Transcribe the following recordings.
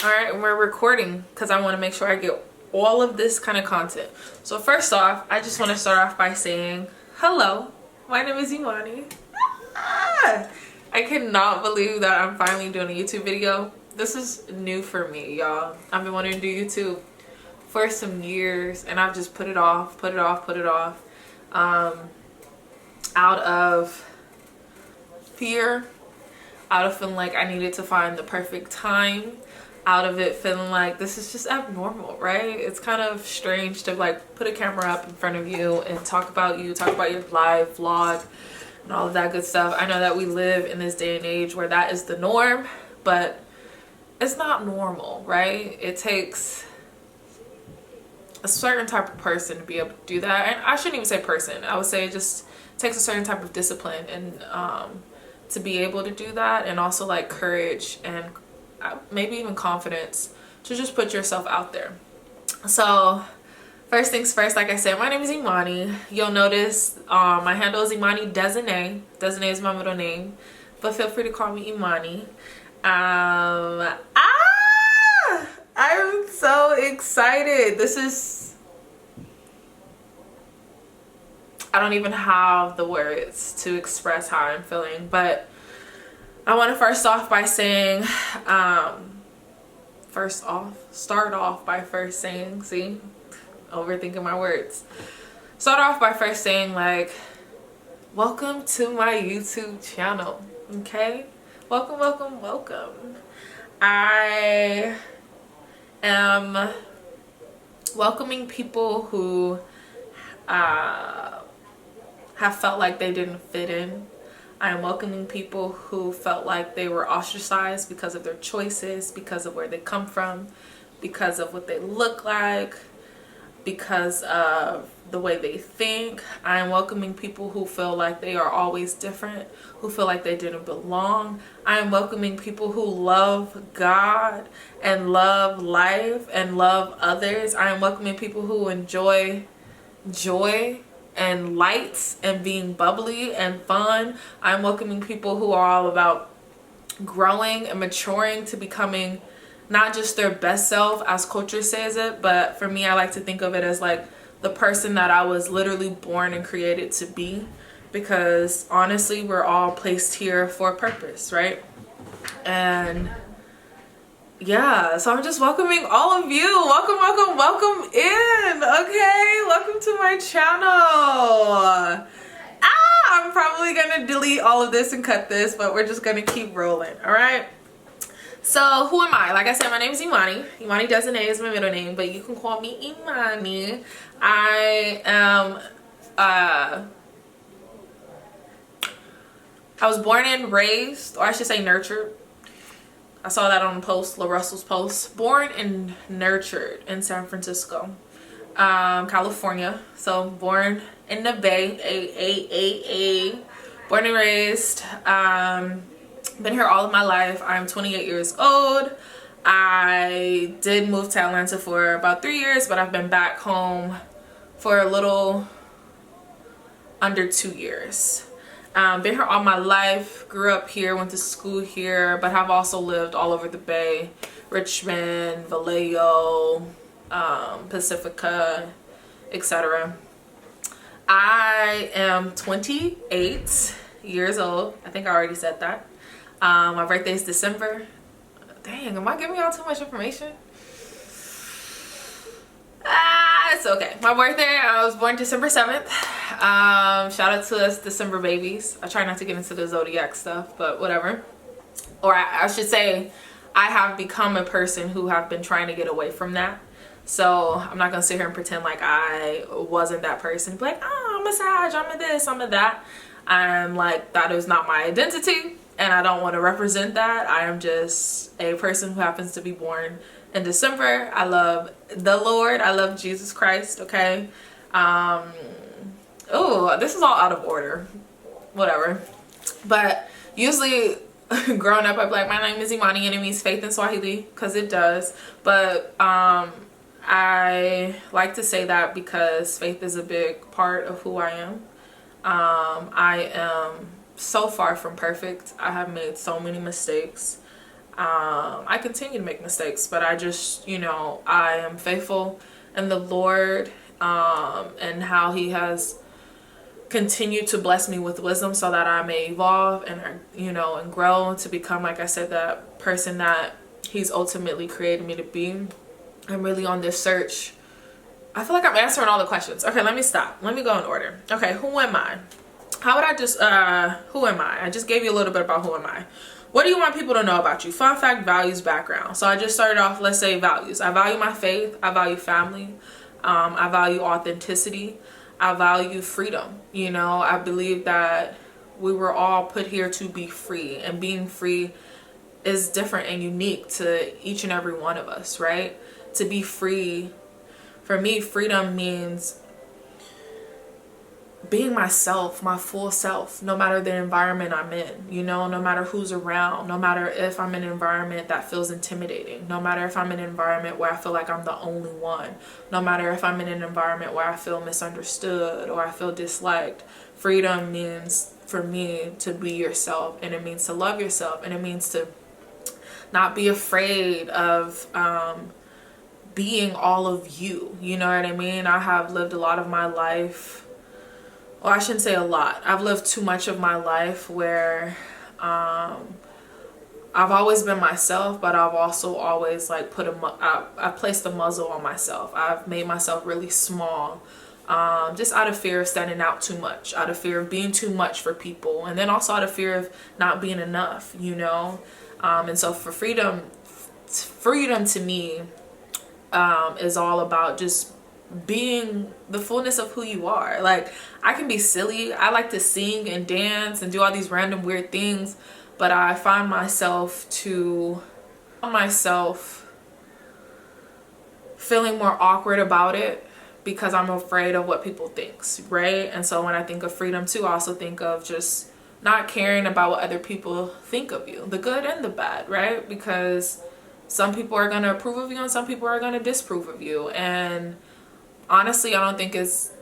Alright, and we're recording because I want to make sure I get all of this kind of content. So first off, I just want to start off by saying hello, my name is Imani. I cannot believe that I'm finally doing a YouTube video. This is new for me, y'all. I've been wanting to do YouTube for some years and I've just put it off out of fear, out of feeling like I needed to find the perfect time, out of it feeling like this is just abnormal, right? It's kind of strange to like put a camera up in front of you and talk about your live vlog and all of that good stuff. I know that we live in this day and age where that is the norm, but it's not normal, right? It takes a certain type of person to be able to do that. And I shouldn't even say person, I would say it just takes a certain type of discipline and to be able to do that, and also like courage and maybe even confidence to just put yourself out there. So first things first, like I said, my name is Imani. You'll notice my handle is Imani Desine. Desine is my middle name, but feel free to call me Imani. I'm so excited. I don't even have the words to express how I'm feeling, but I want to start off by saying, see, overthinking my words. Start off by first saying, like, welcome to my YouTube channel, okay? Welcome, welcome, welcome. I am welcoming people who have felt like they didn't fit in. I am welcoming people who felt like they were ostracized because of their choices, because of where they come from, because of what they look like, because of the way they think. I am welcoming people who feel like they are always different, who feel like they didn't belong. I am welcoming people who love God and love life and love others. I am welcoming people who enjoy joy and lights and being bubbly and fun. I'm welcoming people who are all about growing and maturing to becoming not just their best self as culture says it, but for me, I like to think of it as like the person that I was literally born and created to be, because honestly, we're all placed here for a purpose, right? And yeah, so I'm just welcoming all of you. Welcome, welcome, welcome in. Okay, welcome to my channel. I'm probably gonna delete all of this and cut this, but we're just gonna keep rolling. All right, so who am I? Like I said, my name is Imani. Imani Desine is my middle name, but you can call me Imani. I am I was born and raised, or I should say nurtured. I saw that on the post, La Russell's post. Born and nurtured in San Francisco, California. So born in the Bay, born and raised. Been here all of my life. I'm 28 years old. I did move to Atlanta for about 3 years, but I've been back home for a little under 2 years. Been here all my life, grew up here, went to school here, but have also lived all over the Bay, Richmond, Vallejo, Pacifica, etc. I am 28 years old. I think I already said that. My birthday is December. Dang, am I giving y'all too much information? It's okay. My birthday, I was born December 7th. Shout out to us December babies. I try not to get into the zodiac stuff, but whatever. Or I should say, I have become a person who have been trying to get away from that. So I'm not gonna sit here and pretend like I wasn't that person. Be like, oh, I'm a Sag, I'm a this, I'm a that. I'm like, that is not my identity, and I don't want to represent that. I am just a person who happens to be born in December. I love the Lord. I love Jesus Christ. Okay. Oh, this is all out of order. Whatever. But usually, growing up, I'd be like, my name is Imani, and it means faith in Swahili, because it does. But I like to say that because faith is a big part of who I am. I am so far from perfect. I have made so many mistakes. I continue to make mistakes, but I just, you know, I am faithful in the Lord, and how he has continued to bless me with wisdom so that I may evolve and, you know, and grow to become, like I said, that person that he's ultimately created me to be. I'm really on this search. I feel like I'm answering all the questions. Okay, let me stop. Let me go in order. Okay, who am I? How would I just, who am I? I just gave you a little bit about who am I. What do you want people to know about you? Fun fact, values, background. So I just started off, let's say values. I value my faith. I value family. I value authenticity. I value freedom. You know, I believe that we were all put here to be free, and being free is different and unique to each and every one of us, right? To be free, for me, freedom means being myself, my full self, no matter the environment I'm in, you know, no matter who's around, no matter if I'm in an environment that feels intimidating, no matter if I'm in an environment where I feel like I'm the only one, no matter if I'm in an environment where I feel misunderstood or I feel disliked. Freedom means for me to be yourself, and it means to love yourself, and it means to not be afraid of being all of you. You know what I mean? I have lived a lot of my life, well, I shouldn't say a lot. I've lived too much of my life where I've always been myself, but I've also always like I've placed a muzzle on myself. I've made myself really small, just out of fear of standing out too much, out of fear of being too much for people, and then also out of fear of not being enough, you know. And so for freedom to me is all about just being the fullness of who you are. Like, I can be silly. I like to sing and dance and do all these random weird things, but I find myself feeling more awkward about it because I'm afraid of what people think, right? And so when I think of freedom too, I also think of just not caring about what other people think of you, the good and the bad, right? Because some people are going to approve of you and some people are going to disapprove of you. And honestly, I don't think it's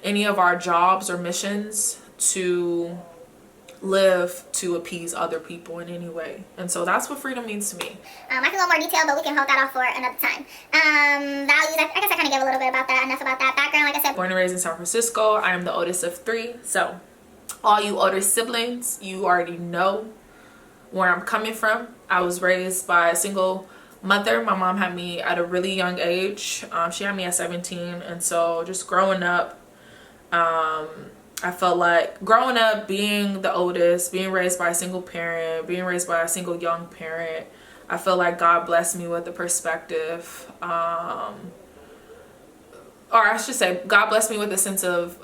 any of our jobs or missions to live to appease other people in any way. And so that's what freedom means to me. I can go more detail, but we can hold that off for another time. Values, I guess I kind of gave a little bit about that, enough about that. Background, like I said. Born and raised in San Francisco. I am the oldest of 3. So all you older siblings, you already know where I'm coming from. I was raised by a single mother. My mom had me at a really young age. She had me at 17. And so just growing up, I felt like growing up, being the oldest, being raised by a single parent, being raised by a single young parent, I feel like God blessed me with the perspective, or I should say God blessed me with a sense of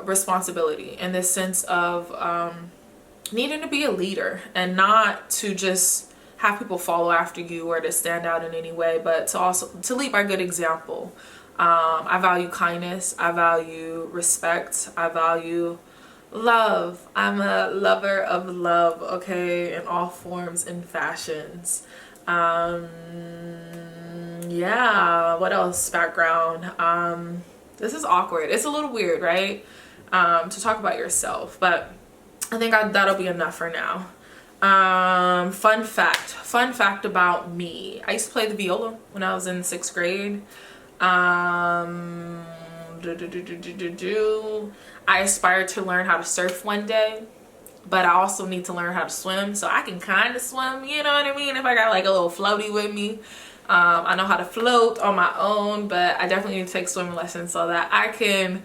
responsibility, and this sense of needing to be a leader and not to just have people follow after you or to stand out in any way, but to also to lead by good example. I value kindness. I value respect. I value love. I'm a lover of love, okay, in all forms and fashions. Yeah, what else? Background. This is awkward. It's a little weird, right? To talk about yourself, but I think that'll be enough for now. Fun fact about me. I used to play the viola when I was in 6th grade. I aspire to learn how to surf one day, but I also need to learn how to swim, so I can kind of swim, you know what I mean, if I got like a little floaty with me. I know how to float on my own, but I definitely need to take swimming lessons so that I can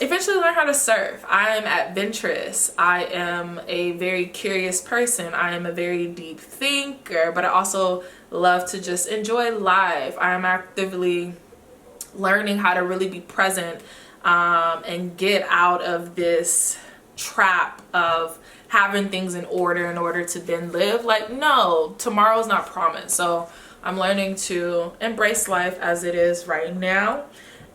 eventually learn how to surf. I am adventurous. I am a very curious person. I am a very deep thinker, but I also love to just enjoy life. I am actively learning how to really be present and get out of this trap of having things in order to then live. Like, no, tomorrow's not promised. So I'm learning to embrace life as it is right now.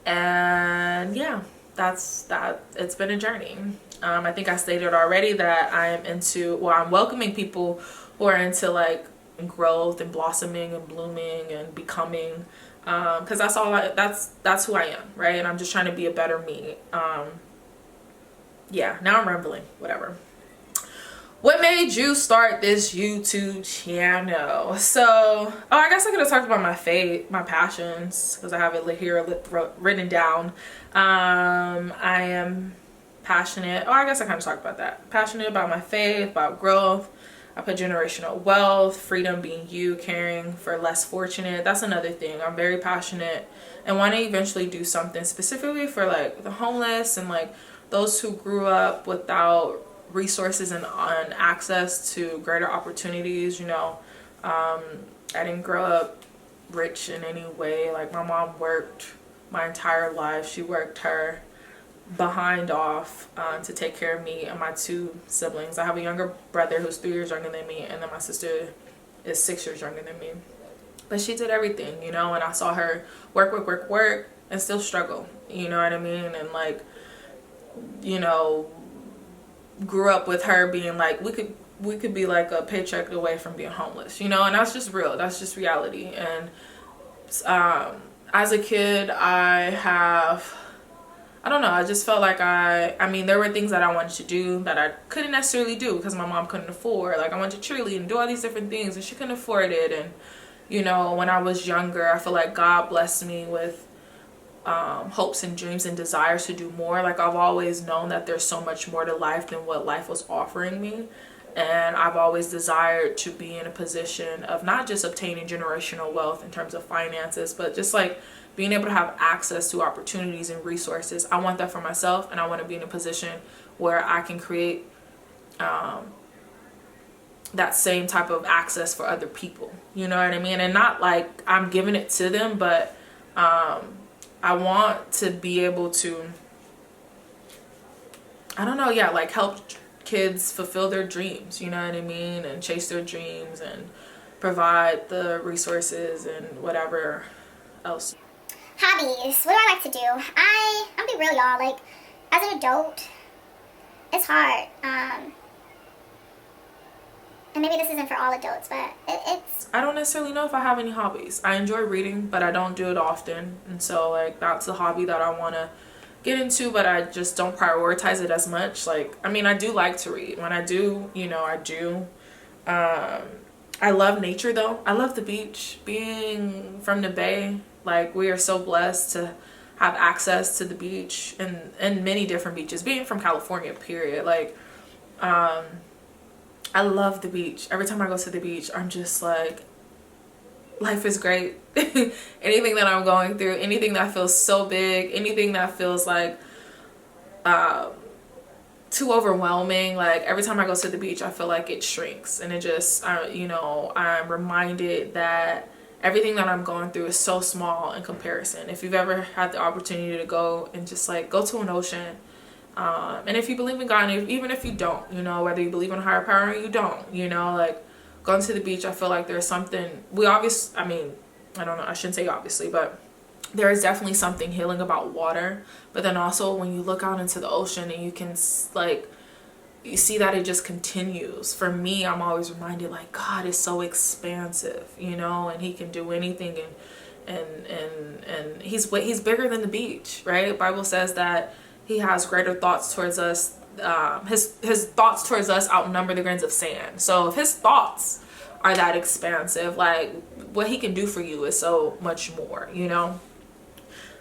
And yeah, that's that. It's been a journey. I think I stated already that I am into, well, I'm welcoming people who are into like growth and blossoming and blooming and becoming, because that's who I am, right? And I'm just trying to be a better me. Yeah, now I'm rambling, whatever. What made you start this YouTube channel? So, I guess I could have talked about my passions, because I have it here written down. I am passionate. I guess I kind of talked about that. Passionate about my faith, about growth. I put generational wealth, freedom, being you, caring for less fortunate. That's another thing. I'm very passionate and want to eventually do something specifically for like the homeless and like those who grew up without resources and on access to greater opportunities. You know, I didn't grow up rich in any way. Like, my mom worked my entire life. She worked her behind off to take care of me and my two siblings. I have a younger brother who's 3 years younger than me, and then my sister is 6 years younger than me. But she did everything, you know, and I saw her work and still struggle, you know what I mean? And like, you know, grew up with her being like, we could be like a paycheck away from being homeless, you know, and that's just real. That's just reality. And as a kid, I don't know, I just felt like I mean, there were things that I wanted to do that I couldn't necessarily do because my mom couldn't afford. Like, I wanted to cheerlead and do all these different things, and she couldn't afford it. And, you know, when I was younger, I feel like God blessed me with hopes and dreams and desires to do more. Like, I've always known that there's so much more to life than what life was offering me. And I've always desired to be in a position of not just obtaining generational wealth in terms of finances, but just like being able to have access to opportunities and resources. I want that for myself, and I want to be in a position where I can create that same type of access for other people. You know what I mean? And not like I'm giving it to them, but I want to be able to, I don't know, yeah, like help kids fulfill their dreams, you know what I mean? And chase their dreams and provide the resources and whatever else. Hobbies. What do I like to do? I'm gonna be real, y'all. Like, as an adult, it's hard. And maybe this isn't for all adults, but it's... I don't necessarily know if I have any hobbies. I enjoy reading, but I don't do it often. And so, like, that's a hobby that I want to get into, but I just don't prioritize it as much. Like, I mean, I do like to read. When I do, you know, I do. I love nature, though. I love the beach. Being from the Bay, like, we are so blessed to have access to the beach and many different beaches. Being from California, period. Like, I love the beach. Every time I go to the beach, I'm just like, life is great. Anything that I'm going through, anything that feels so big, anything that feels like too overwhelming, like every time I go to the beach, I feel like it shrinks. And it just, you know, I'm reminded that everything that I'm going through is so small in comparison. If you've ever had the opportunity to go and just like go to an ocean, and if you believe in God, and even if you don't, you know, whether you believe in a higher power or you don't, you know, like going to the beach, I feel like there's something, I mean, I don't know, I shouldn't say obviously, but there is definitely something healing about water. But then also when you look out into the ocean and you can like, you see that it just continues. For me, I'm always reminded, like, God is so expansive, you know, and he can do anything, and he's bigger than the beach, right? Bible says that he has greater thoughts towards us. His thoughts towards us outnumber the grains of sand. So if his thoughts are that expansive, like, what he can do for you is so much more, you know.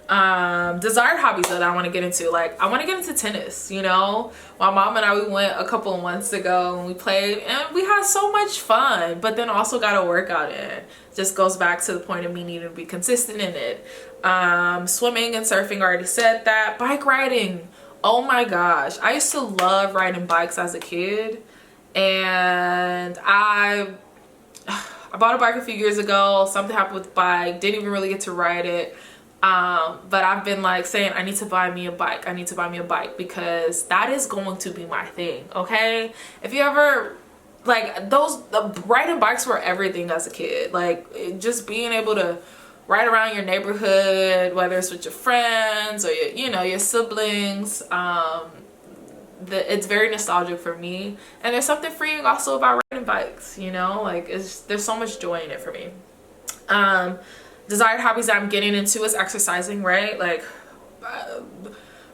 Desired hobbies that I want to get into, like, I want to get into tennis, you know. My mom and I, we went a couple of months ago and we played and we had so much fun, but then also got a workout in. Just goes back to the point of me needing to be consistent in it. Swimming and surfing, I already said that. Bike riding, oh my gosh, I used to love riding bikes as a kid, and I bought a bike a few years ago. Something happened with the bike, didn't even really get to ride it. But I've been like saying, I need to buy me a bike. I need to buy me a bike, because that is going to be my thing. Okay. If you ever, like, the riding bikes were everything as a kid. Like, just being able to ride around your neighborhood, whether it's with your friends or your siblings. It's very nostalgic for me. And there's something freeing also about riding bikes, you know, like there's so much joy in it for me. Desired hobbies that I'm getting into is exercising, right? Like,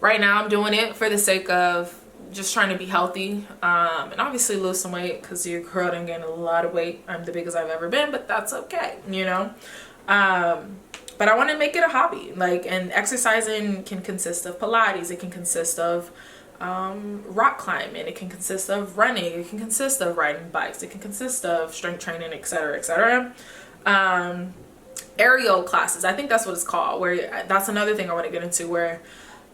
right now I'm doing it for the sake of just trying to be healthy, and obviously lose some weight, because your girl done gained a lot of weight. I'm the biggest I've ever been, but that's okay, you know. But I want to make it a hobby. Like, and exercising can consist of Pilates, it can consist of rock climbing, it can consist of running, it can consist of riding bikes, it can consist of strength training, etc., etc. Aerial classes, I think that's what it's called, where that's another thing I want to get into, where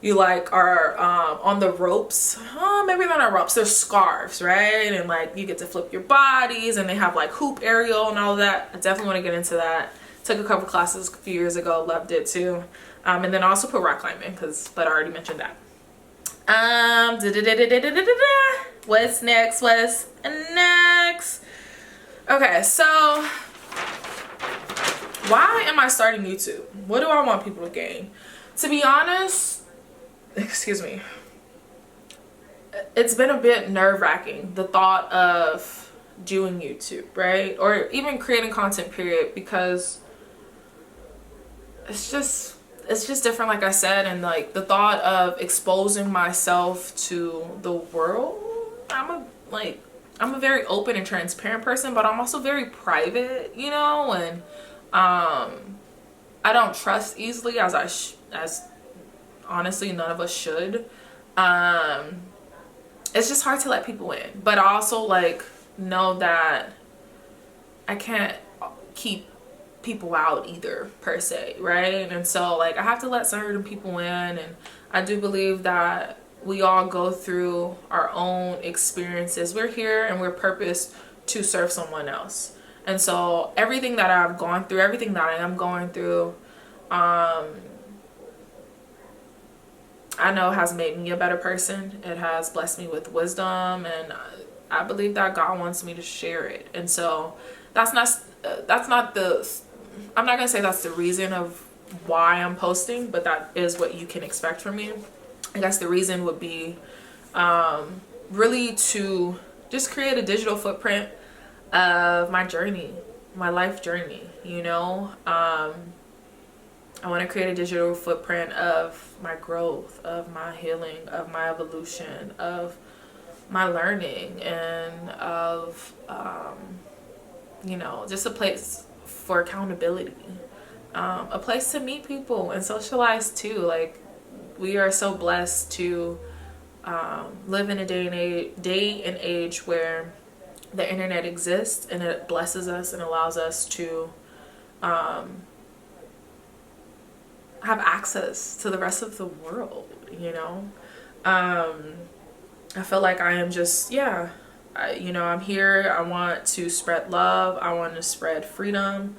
you like are on the ropes. Maybe they're not ropes, they're scarves, right? And like you get to flip your bodies, and they have like hoop aerial and all of that. I definitely want to get into that. Took a couple classes a few years ago, loved it too. And then I also put rock climbing, but I already mentioned that. What's next? Okay, so why am I starting YouTube? What do I want people to gain? To be honest, excuse me, it's been a bit nerve-wracking, the thought of doing YouTube, right? Or even creating content, period, because it's just different, like I said. And like the thought of exposing myself to the world, I'm a very open and transparent person, but I'm also very private, you know. And I don't trust easily, as honestly none of us should. It's just hard to let people in, but I also like know that I can't keep people out either, per se, right? And so like I have to let certain people in, and I do believe that we all go through our own experiences. We're here and we're purposed to serve someone else. And so everything that I've gone through, everything that I am going through, I know has made me a better person. It has blessed me with wisdom, and I believe that God wants me to share it. And so that's not the, I'm not gonna say that's the reason of why I'm posting, but that is what you can expect from me. I guess the reason would be really to just create a digital footprint of my journey, my life journey, you know. I want to create a digital footprint of my growth, of my healing, of my evolution, of my learning, and of you know, just a place for accountability, a place to meet people and socialize too. Like, we are so blessed to live in a day and age where the internet exists, and it blesses us and allows us to have access to the rest of the world, you know. I feel like I am just, yeah, you know, I'm here. I want to spread love. I want to spread freedom.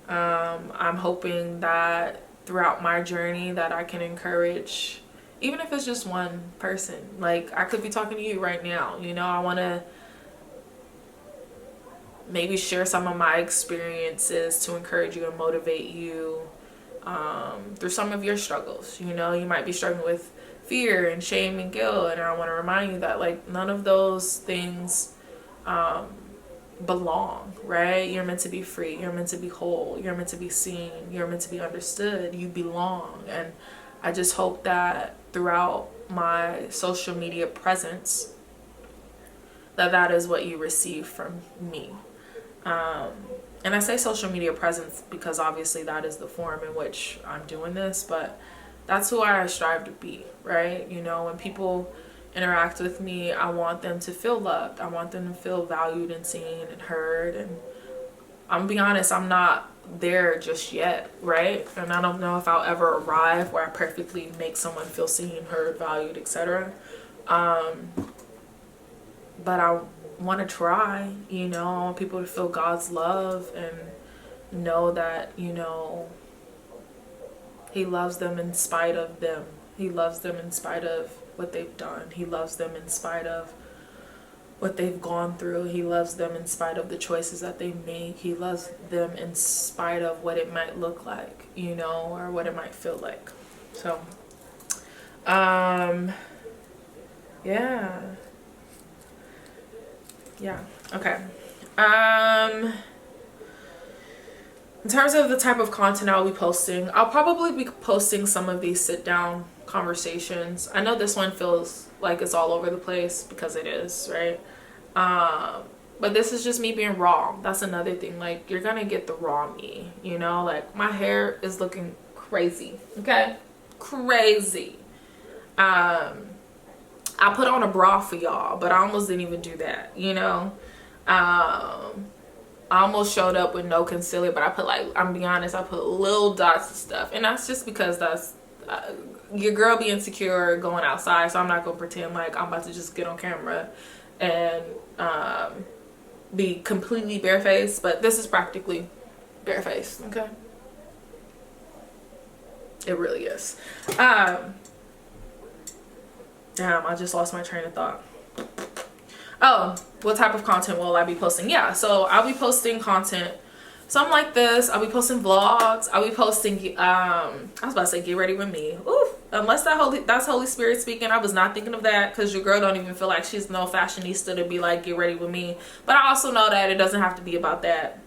I'm hoping that throughout my journey that I can encourage, even if it's just one person. Like, I could be talking to you right now, you know. I want to maybe share some of my experiences to encourage you and motivate you through some of your struggles. You know, you might be struggling with fear and shame and guilt, and I want to remind you that like none of those things belong, right? You're meant to be free, you're meant to be whole, you're meant to be seen, you're meant to be understood, you belong. And I just hope that throughout my social media presence that is what you receive from me. And I say social media presence because obviously that is the form in which I'm doing this, but that's who I strive to be, right? You know, when people interact with me, I want them to feel loved. I want them to feel valued and seen and heard. And I'm gonna be honest, I'm not there just yet, right? And I don't know if I'll ever arrive where I perfectly make someone feel seen, heard, valued, etc. But I want to try, you know. I want people to feel God's love and know that, you know, He loves them in spite of them. He loves them in spite of what they've done. He loves them in spite of what they've gone through. He loves them in spite of the choices that they make. He loves them in spite of what it might look like, you know, or what it might feel like. So, yeah, okay. In terms of the type of content I'll be posting, I'll probably be posting some of these sit down conversations. I know this one feels like it's all over the place because it is, right? But this is just me being raw. That's another thing. Like, you're gonna get the raw me, you know? Like, my hair is looking crazy, okay? Crazy. I put on a bra for y'all, but I almost didn't even do that, you know? I almost showed up with no concealer, but I put, like, I'm gonna be honest, I put little dots of stuff. And that's just because that's your girl be insecure going outside, so I'm not gonna pretend like I'm about to just get on camera and be completely barefaced. But this is practically barefaced, okay? It really is. Damn, I just lost my train of thought. Oh, what type of content will I be posting? Yeah, so I'll be posting content something like this. I'll be posting vlogs. I'll be posting I was about to say get ready with me. Ooh, unless that's Holy Spirit speaking. I was not thinking of that, because your girl don't even feel like she's no fashionista to be like get ready with me. But I also know that it doesn't have to be about that.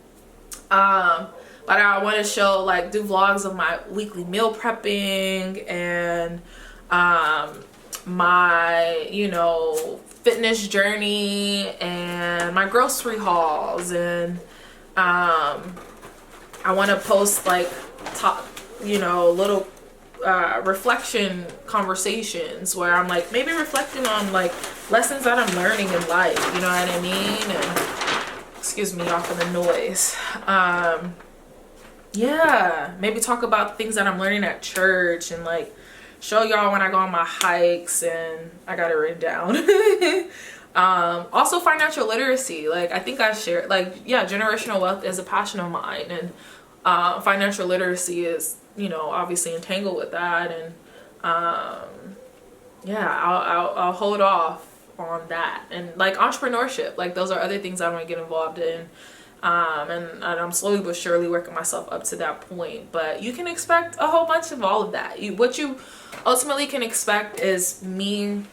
But I want to show, like, do vlogs of my weekly meal prepping and my, you know, fitness journey and my grocery hauls. And I want to post, like, top, you know, little reflection conversations where I'm, like, maybe reflecting on, like, lessons that I'm learning in life, you know what I mean? And excuse me, y'all, for the noise. Yeah, maybe talk about things that I'm learning at church, and, like, show y'all when I go on my hikes, and I got it written down. Also financial literacy. Like, I think I shared, like, yeah, generational wealth is a passion of mine, and financial literacy is, you know, obviously entangled with that. And yeah, I'll hold off on that. And, like, entrepreneurship, like, those are other things I want to get involved in. And I'm slowly but surely working myself up to that point. But you can expect a whole bunch of all of that. What you ultimately can expect is me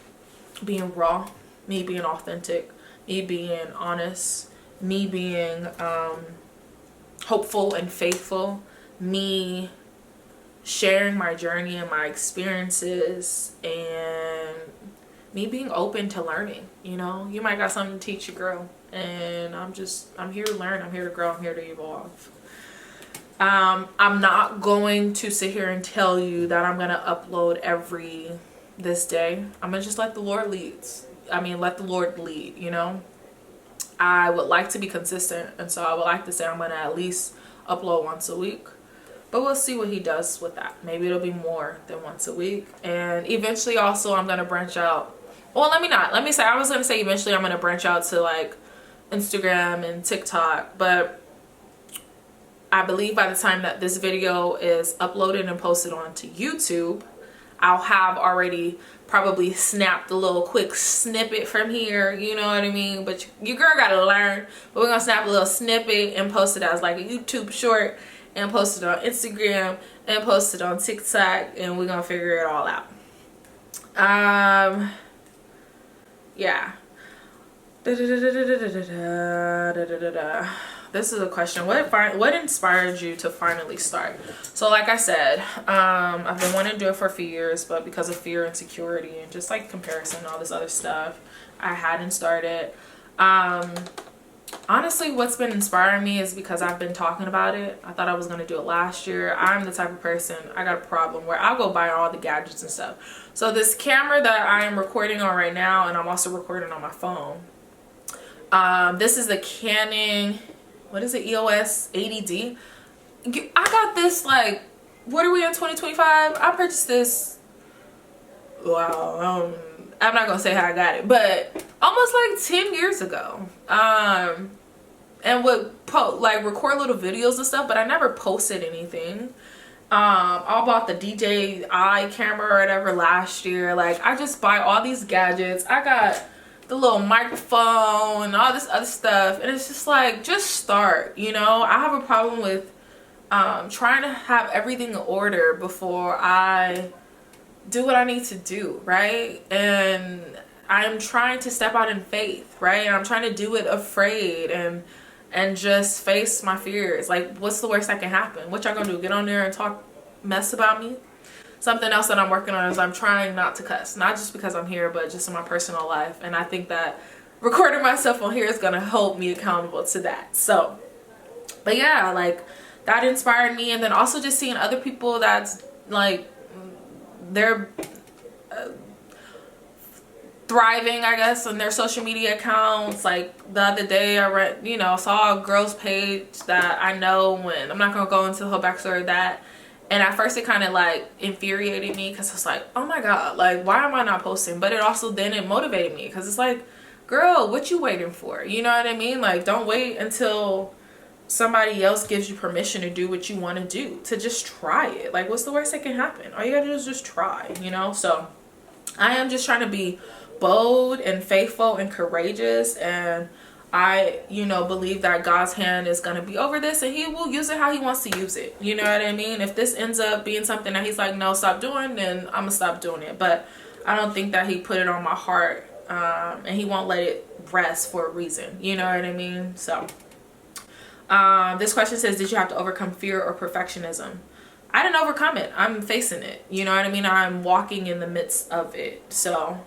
being raw, me being authentic, me being honest, me being hopeful and faithful, me sharing my journey and my experiences, and me being open to learning. You know, you might got something to teach your girl, and I'm here to learn, I'm here to grow, I'm here to evolve. I'm not going to sit here and tell you that I'm gonna upload this day. I'm gonna just let the Lord let the Lord lead, you know. I would like to be consistent, and so I would like to say I'm gonna at least upload once a week, but we'll see what he does with that. Maybe it'll be more than once a week. And eventually also I'm gonna branch out. Well, I was gonna say eventually I'm gonna branch out to, like, Instagram and TikTok, but I believe by the time that this video is uploaded and posted onto YouTube, I'll have already probably snapped a little quick snippet from here, you know what I mean? But your girl gotta learn. But we're gonna snap a little snippet and post it as, like, a YouTube short, and post it on Instagram, and post it on TikTok, and we're gonna figure it all out. Yeah. This is a question. What inspired you to finally start? So, like I said, I've been wanting to do it for a few years, but because of fear, insecurity, and just, like, comparison and all this other stuff, I hadn't started. Honestly, what's been inspiring me is because I've been talking about it. I thought I was going to do it last year. I'm the type of person, I got a problem where I'll go buy all the gadgets and stuff. So this camera that I am recording on right now, and I'm also recording on my phone. This is the Canon, what is it, EOS 80D. I got this, like, what are we in, 2025? I purchased this, wow, I'm not gonna say how I got it, but almost like 10 years ago. And would record little videos and stuff, but I never posted anything. I bought the DJI camera or whatever last year. Like, I just buy all these gadgets. I got the little microphone and all this other stuff, and it's just like, just start, you know. I have a problem with trying to have everything in order before I do what I need to do, right? And I'm trying to step out in faith, right? And I'm trying to do it afraid and just face my fears. Like, what's the worst that can happen? What y'all gonna do, get on there and talk mess about me? something else that I'm working on is I'm trying not to cuss, not just because I'm here, but just in my personal life. And I think that recording myself on here is going to hold me accountable to that. So, but yeah, like that inspired me. And then also just seeing other people that's like, they're thriving, I guess, on their social media accounts. Like the other day I read, you know, saw a girl's page that I know, when I'm not gonna go into the whole backstory of that, and at first it kind of like infuriated me because it's like, oh my god, like why am I not posting? But it also then it motivated me because it's like, girl, what you waiting for? You know what I mean? Like, don't wait until somebody else gives you permission to do what you want to do, to just try it. Like, what's the worst that can happen? All you gotta do is just try, you know? So I am just trying to be bold and faithful and courageous, and I, you know, believe that God's hand is going to be over this, and he will use it how he wants to use it. You know what I mean? If this ends up being something that he's like, no, stop doing, then I'm gonna stop doing it. But I don't think that he put it on my heart, and he won't let it rest for a reason. You know what I mean? So this question says, did you have to overcome fear or perfectionism? I didn't overcome it. I'm facing it. You know what I mean? I'm walking in the midst of it. So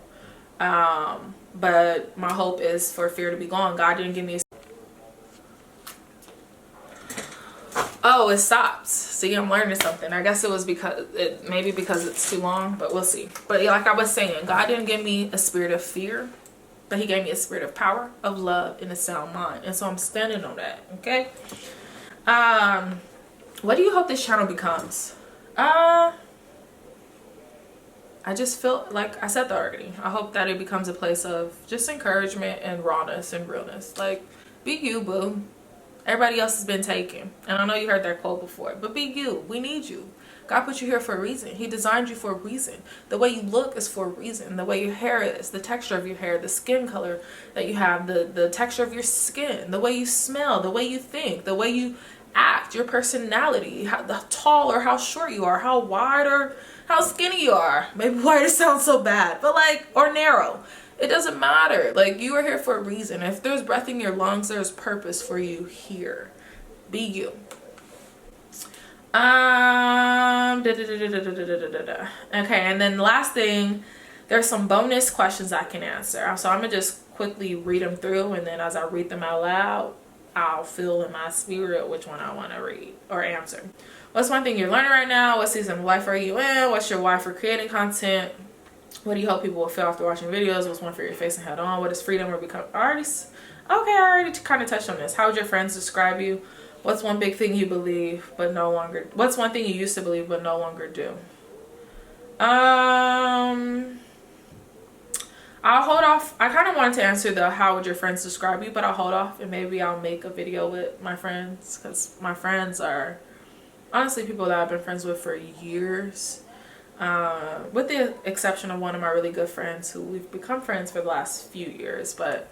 but my hope is for fear to be gone. God didn't give me oh, it stops. See, I'm learning something. I guess it was because maybe because it's too long, but we'll see. But like I was saying, God didn't give me a spirit of fear, but he gave me a spirit of power, of love, and a sound mind. And so I'm standing on that. Okay. What do you hope this channel becomes? I just feel like I said that already. I hope that it becomes a place of just encouragement and rawness and realness. Like, be you, boo. Everybody else has been taken. And I know you heard that quote before, but be you. We need you. God put you here for a reason. He designed you for a reason. The way you look is for a reason. The way your hair is, the texture of your hair, the skin color that you have, the texture of your skin, the way you smell, the way you think, the way you act, your personality, how tall or how short you are, how wide or how skinny you are. Maybe wide sounds so bad, but like, or narrow. It doesn't matter. Like, you are here for a reason. If there's breath in your lungs, there's purpose for you here. Be you. Okay, and then the last thing, there's some bonus questions I can answer. So I'm gonna just quickly read them through, and then as I read them out loud, I'll feel in my spirit which one I want to read or answer. What's one thing you're learning right now? What season of life are you in? What's your why for creating content? What do you hope people will feel after watching videos? What's one fear you're facing head on? What is freedom or become? I already kind of touched on this. How would your friends describe you? What's one big thing you believe but no longer? What's one thing you used to believe but no longer do? I'll hold off. I kind of wanted to answer the how would your friends describe you, but I'll hold off and maybe I'll make a video with my friends, because my friends are honestly people that I've been friends with for years, with the exception of one of my really good friends who we've become friends for the last few years. But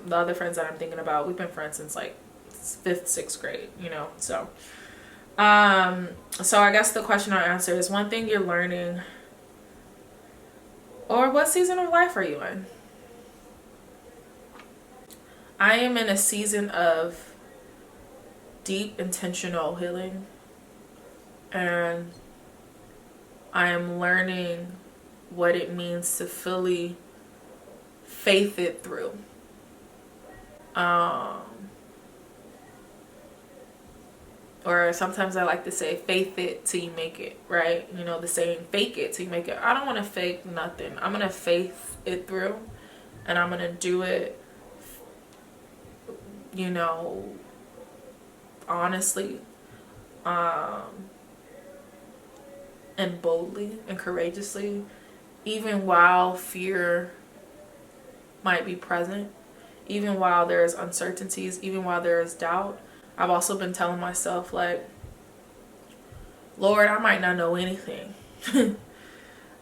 the other friends that I'm thinking about, we've been friends since like 5th, 6th grade, you know. So so I guess the question I'll answer is one thing you're learning, or what season of life are you in? I am in a season of deep intentional healing, and I am learning what it means to fully faith it through. Or sometimes I like to say faith it till you make it, right? You know, the saying fake it till you make it. I don't want to fake nothing. I'm going to faith it through, and I'm going to do it, you know, honestly, and boldly and courageously, even while fear might be present, even while there's uncertainties, even while there is doubt. I've also been telling myself, like, Lord, I might not know anything.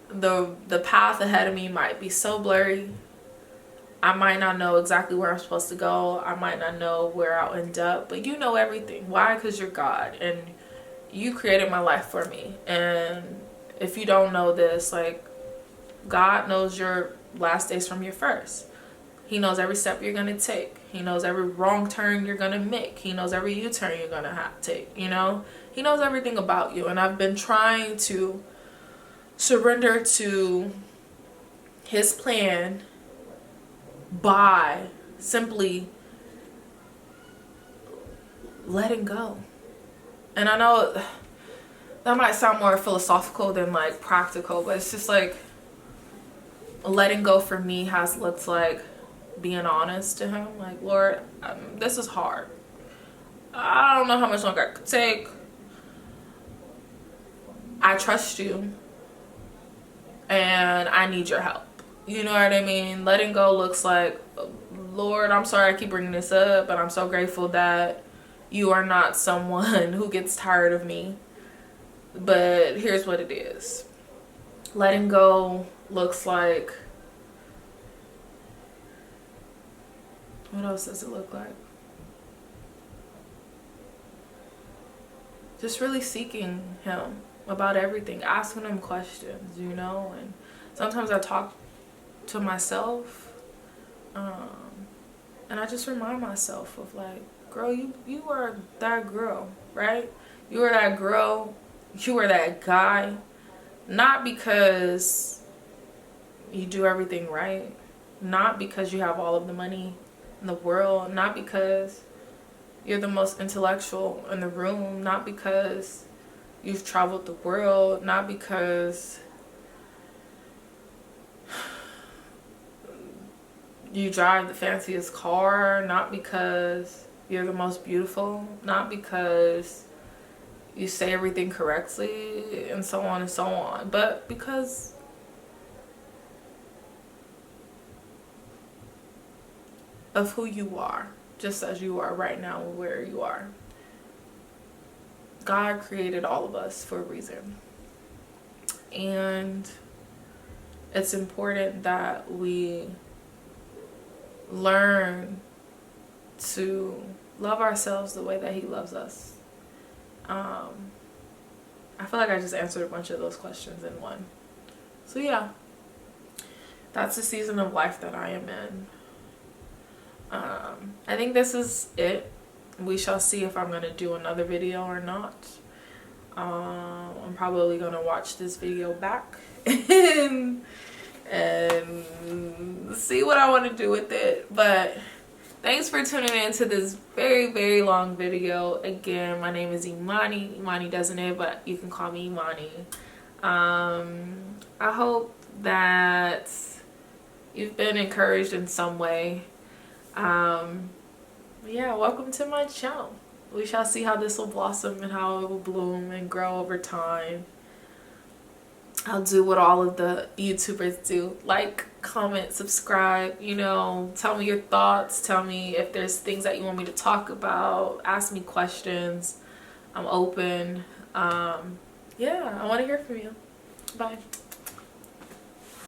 The path ahead of me might be so blurry. I might not know exactly where I'm supposed to go. I might not know where I'll end up, but you know everything. Why? Because you're God, and you created my life for me. And if you don't know this, like, God knows your last days from your first. He knows every step you're going to take. He knows every wrong turn you're going to make. He knows every U-turn you're going to take, you know? He knows everything about you. And I've been trying to surrender to his plan by simply letting go. And I know that might sound more philosophical than like practical, but it's just like letting go for me has looked like being honest to him. Like, Lord, this is hard. I don't know how much longer I could take. I trust you and I need your help. You know what I mean? Letting go looks like, Lord, I'm sorry I keep bringing this up, but I'm so grateful that you are not someone who gets tired of me. But here's what it is. Letting go looks like, what else does it look like? Just really seeking him about everything, asking him questions, you know. And sometimes I talk to myself, and I just remind myself of like, girl, you are that girl, right? You are that girl, you are that guy, not because you do everything right, not because you have all of the money in the world, not because you're the most intellectual in the room, not because you've traveled the world, not because you drive the fanciest car, not because you're the most beautiful, not because you say everything correctly, and so on and so on, but because of who you are, just as you are right now, where you are. God created all of us for a reason, and it's important that we learn to love ourselves the way that he loves us. I feel like I just answered a bunch of those questions in one. So yeah, that's the season of life that I am in. I think this is it. We shall see if I'm going to do another video or not. I'm probably going to watch this video back and see what I want to do with it. But thanks for tuning in to this very, very long video. Again, my name is Imani. Imani doesn't it, but you can call me Imani. I hope that you've been encouraged in some way. Yeah, welcome to my channel. We shall see how this will blossom and how it will bloom and grow over time. I'll do what all of the YouTubers do. Like, comment, subscribe, you know, tell me your thoughts. Tell me if there's things that you want me to talk about. Ask me questions. I'm open. Yeah, I want to hear from you. Bye.